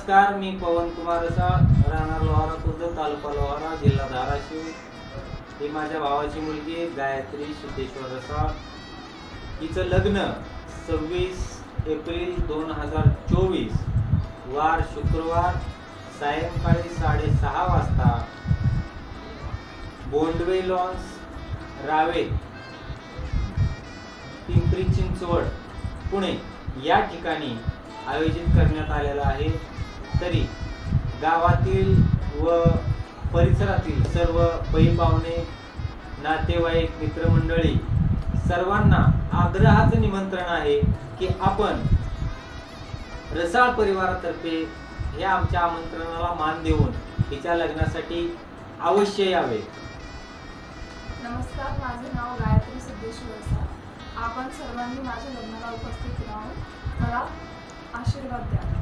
नमस्कार, मी पवन कुमार रसाळ, राहणार लोहारा खुर्द, तालुका लोहारा, जिल्हा धाराशिव। ही माझ्या भावाची मुलगी गायत्री सिद्धेश्वर रसाळ। हिचं लग्न 26 एप्रिल 2024 वार शुक्रवार सायंकाळी 6:30 वाजता बोंडवे लॉन्स, रावे, पिंपरी चिंचवड, पुणे या ठिकाणी आयोजित करण्यात आलेला आहे। तरी गावातील व परिसरातील सर्व पै पाहुणे, नातेवाईक, मित्रमंडळी सर्वांना आग्रहाचं निमंत्रण आहे की आपण रसाळ परिवारातर्फे या आमच्या आमंत्रणाला मान देऊन तिच्या लग्नासाठी अवश्य यावे। नमस्कार, माझे नाव गायत्री सिद्धेश्वर रसाळ। आपण सर्वांनी माझ्या लग्नाला उपस्थित राहून मला आशीर्वाद द्या।